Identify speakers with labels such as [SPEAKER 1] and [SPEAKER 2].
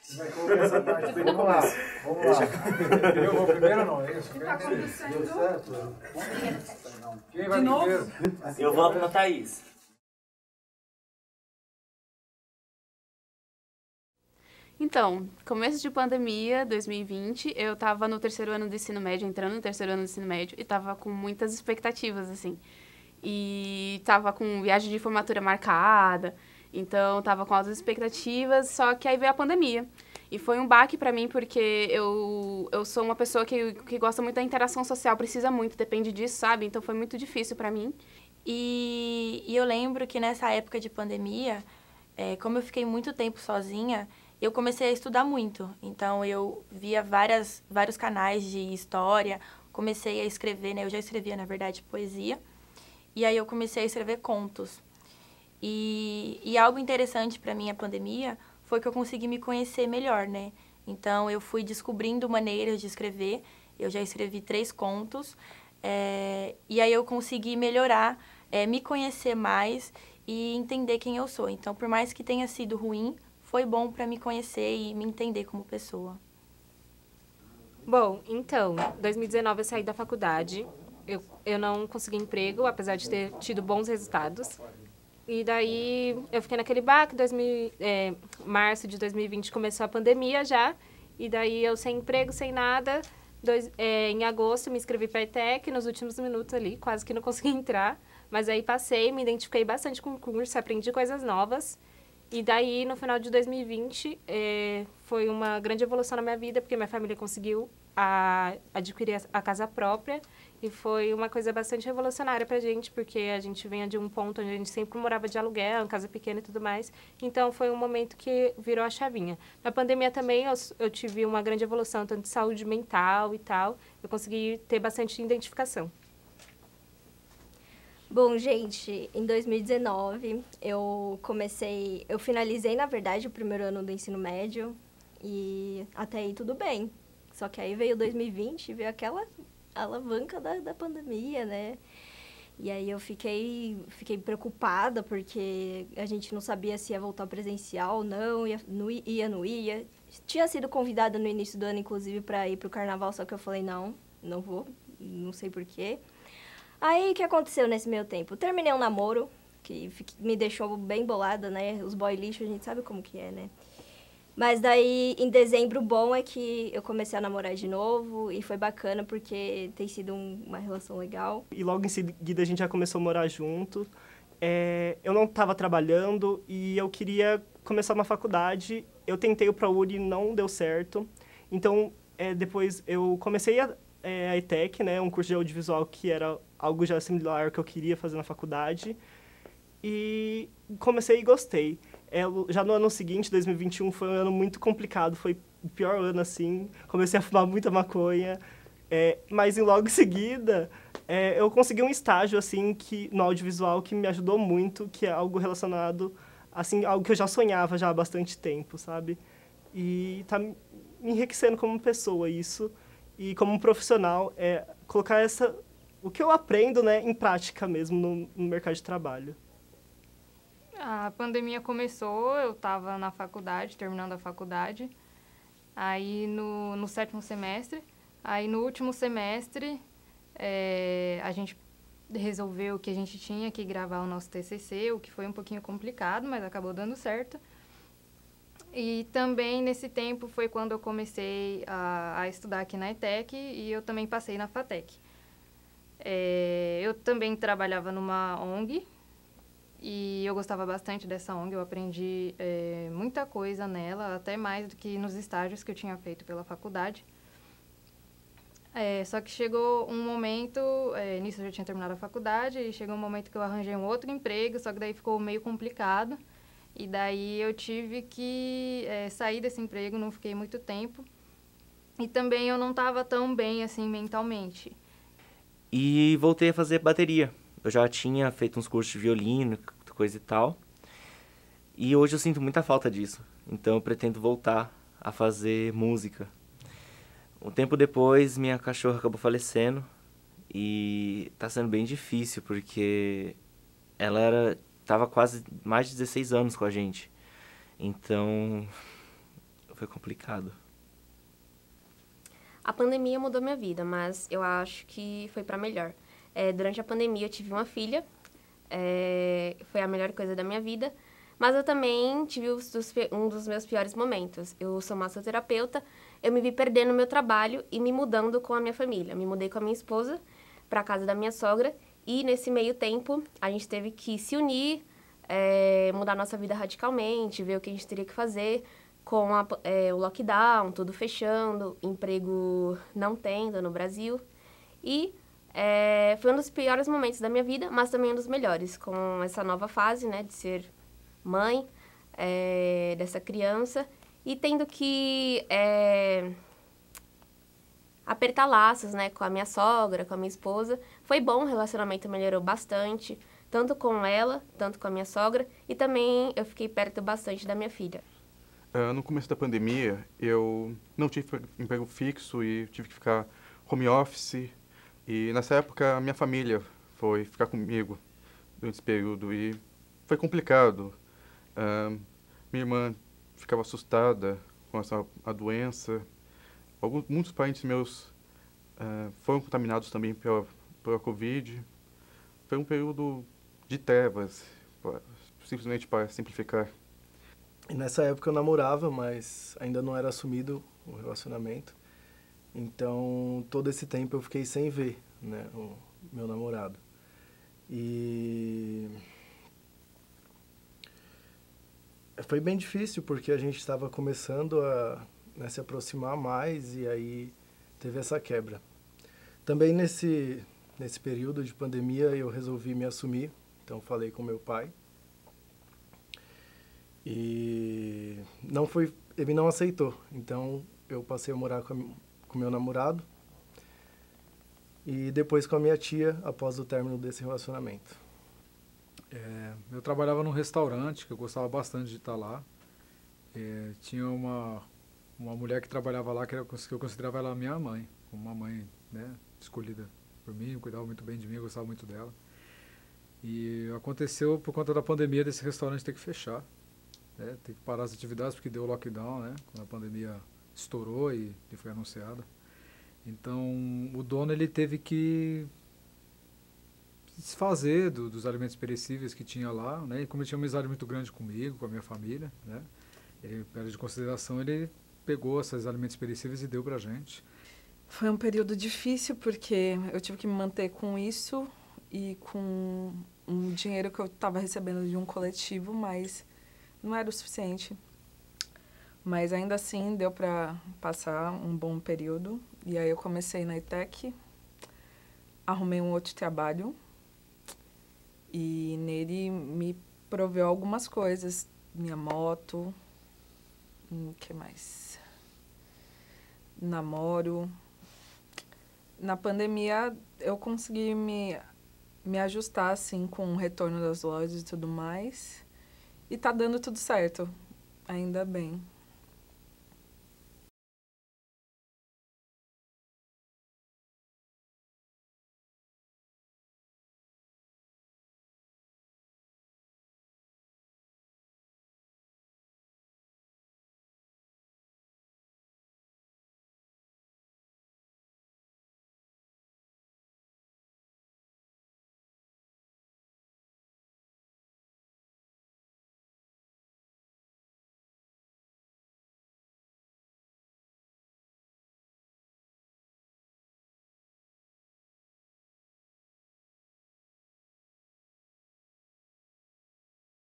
[SPEAKER 1] Você vai colocar essa parte bem no começo. Vamos lá. Eu vou primeiro ou não? É isso?
[SPEAKER 2] Tá acontecendo.
[SPEAKER 1] Deu certo? Quem vai
[SPEAKER 2] De novo?
[SPEAKER 1] primeiro?
[SPEAKER 3] Eu voto na Thaís.
[SPEAKER 4] Então, começo de pandemia, 2020, eu tava no terceiro ano do ensino médio, entrando no terceiro ano do ensino médio, e tava com muitas expectativas, assim. E tava com viagem de formatura marcada, então tava com altas expectativas, só que aí veio a pandemia. E foi um baque pra mim, porque eu sou uma pessoa que gosta muito da interação social, precisa muito, depende disso, sabe? Então foi muito difícil pra mim.
[SPEAKER 5] E eu lembro que nessa época de pandemia, como eu fiquei muito tempo sozinha, eu comecei a estudar muito. Então, eu via vários canais de história, comecei a escrever, né? Eu já escrevia, na verdade, poesia. E aí eu comecei a escrever contos. E algo interessante para mim a pandemia foi que eu consegui me conhecer melhor, né? Então, eu fui descobrindo maneiras de escrever. Eu já escrevi 3 contos. E aí eu consegui melhorar, me conhecer mais e entender quem eu sou. Então, por mais que tenha sido ruim, foi bom para me conhecer e me entender como pessoa.
[SPEAKER 6] Bom, então, 2019 eu saí da faculdade. Eu não consegui emprego, apesar de ter tido bons resultados. E daí eu fiquei naquele baque, março de 2020 começou a pandemia já. E daí eu sem emprego, sem nada. Em agosto me inscrevi para a ETEC, nos últimos minutos ali, quase que não consegui entrar. Mas aí passei, me identifiquei bastante com o curso, aprendi coisas novas. E daí, no final de 2020, foi uma grande evolução na minha vida, porque minha família conseguiu adquirir a casa própria. E foi uma coisa bastante revolucionária pra gente, porque a gente vinha de um ponto onde a gente sempre morava de aluguel, uma casa pequena e tudo mais. Então, foi um momento que virou a chavinha. Na pandemia também, eu tive uma grande evolução, tanto de saúde mental e tal. Eu consegui ter bastante identificação.
[SPEAKER 7] Bom, gente, em 2019 eu finalizei, na verdade, o primeiro ano do ensino médio e até aí tudo bem. Só que aí veio 2020, veio aquela alavanca da pandemia, né? E aí eu fiquei preocupada porque a gente não sabia se ia voltar presencial ou não, não ia. Tinha sido convidada no início do ano, inclusive, para ir pro carnaval, só que eu falei, não vou, não sei porquê. Aí, o que aconteceu nesse meio tempo? Terminei um namoro, que me deixou bem bolada, né? Os boy lixo, a gente sabe como que é, né? Mas daí, em dezembro, o bom é que eu comecei a namorar de novo e foi bacana porque tem sido uma relação legal.
[SPEAKER 8] E logo em seguida a gente já começou a morar junto. Eu não estava trabalhando e eu queria começar uma faculdade. Eu tentei o ProUni e não deu certo. Então, depois eu comecei a ETEC, né? Um curso de audiovisual que era algo já similar ao que eu queria fazer na faculdade. E comecei e gostei. Já no ano seguinte, 2021, foi um ano muito complicado. Foi o pior ano, assim. Comecei a fumar muita maconha. Mas logo em seguida, eu consegui um estágio, assim, no audiovisual que me ajudou muito, que é algo relacionado, assim, algo que eu já sonhava já há bastante tempo, sabe? E tá me enriquecendo como pessoa, isso. E como um profissional, colocar o que eu aprendo, né, em prática mesmo no mercado de trabalho.
[SPEAKER 9] A pandemia começou, eu estava na faculdade, terminando a faculdade, aí no 7º semestre. Aí no último semestre, a gente resolveu que a gente tinha que gravar o nosso TCC, o que foi um pouquinho complicado, mas acabou dando certo. E também nesse tempo foi quando eu comecei a estudar aqui na ETEC e eu também passei na FATEC. Eu também trabalhava numa ONG e eu gostava bastante dessa ONG, eu aprendi muita coisa nela, até mais do que nos estágios que eu tinha feito pela faculdade. Só que chegou um momento, nisso eu já tinha terminado a faculdade, e chegou um momento que eu arranjei um outro emprego, só que daí ficou meio complicado. E daí eu tive que sair desse emprego, não fiquei muito tempo. E também eu não estava tão bem, assim, mentalmente.
[SPEAKER 3] E voltei a fazer bateria. Eu já tinha feito uns cursos de violino, coisa e tal. E hoje eu sinto muita falta disso. Então eu pretendo voltar a fazer música. Um tempo depois, minha cachorra acabou falecendo. E tá sendo bem difícil, porque ela tava quase mais de 16 anos com a gente. Então, foi complicado.
[SPEAKER 2] A pandemia mudou minha vida, mas eu acho que foi para melhor. Durante a pandemia eu tive uma filha, foi a melhor coisa da minha vida, mas eu também tive um dos meus piores momentos. Eu sou massoterapeuta, eu me vi perdendo o meu trabalho e me mudando com a minha família. Me mudei com a minha esposa para a casa da minha sogra e nesse meio tempo a gente teve que se unir, mudar nossa vida radicalmente, ver o que a gente teria que fazer com o lockdown, tudo fechando, emprego não tendo no Brasil. E foi um dos piores momentos da minha vida, mas também um dos melhores, com essa nova fase, né, de ser mãe dessa criança e tendo que apertar laços, né, com a minha sogra, com a minha esposa. Foi bom, o relacionamento melhorou bastante, tanto com ela, tanto com a minha sogra, e também eu fiquei perto bastante da minha filha.
[SPEAKER 10] No começo da pandemia, eu não tive emprego fixo e tive que ficar home office. E nessa época, a minha família foi ficar comigo durante esse período e foi complicado. Minha irmã ficava assustada com a doença. Muitos parentes meus foram contaminados também pela Covid. Foi um período de trevas, simplesmente para simplificar.
[SPEAKER 1] E nessa época eu namorava, mas ainda não era assumido o relacionamento. Então, todo esse tempo eu fiquei sem ver, né, o meu namorado. E foi bem difícil, porque a gente estava começando a se aproximar mais e aí teve essa quebra. Também nesse período de pandemia eu resolvi me assumir, então falei com meu pai. E ele não aceitou, então eu passei a morar com meu namorado e depois com a minha tia após o término desse relacionamento.
[SPEAKER 11] Eu trabalhava num restaurante que eu gostava bastante de estar lá. Tinha uma mulher que trabalhava lá que eu considerava ela minha mãe, como uma mãe, né, escolhida por mim, cuidava muito bem de mim, eu gostava muito dela. E aconteceu por conta da pandemia desse restaurante ter que fechar. Tem que parar as atividades porque deu lockdown, né? Quando a pandemia estourou e foi anunciada. Então, o dono ele teve que se desfazer dos alimentos perecíveis que tinha lá, né? E como ele tinha uma amizade muito grande comigo, com a minha família, né? Ele, pela de consideração, ele pegou esses alimentos perecíveis e deu pra gente.
[SPEAKER 12] Foi um período difícil porque eu tive que me manter com isso e com um dinheiro que eu estava recebendo de um coletivo, mas não era o suficiente, mas ainda assim deu para passar um bom período. E aí eu comecei na ETEC, arrumei um outro trabalho e nele me proveu algumas coisas. Minha moto, que mais? Namoro. Na pandemia eu consegui me ajustar assim com o retorno das lojas e tudo mais. E tá dando tudo certo, ainda bem.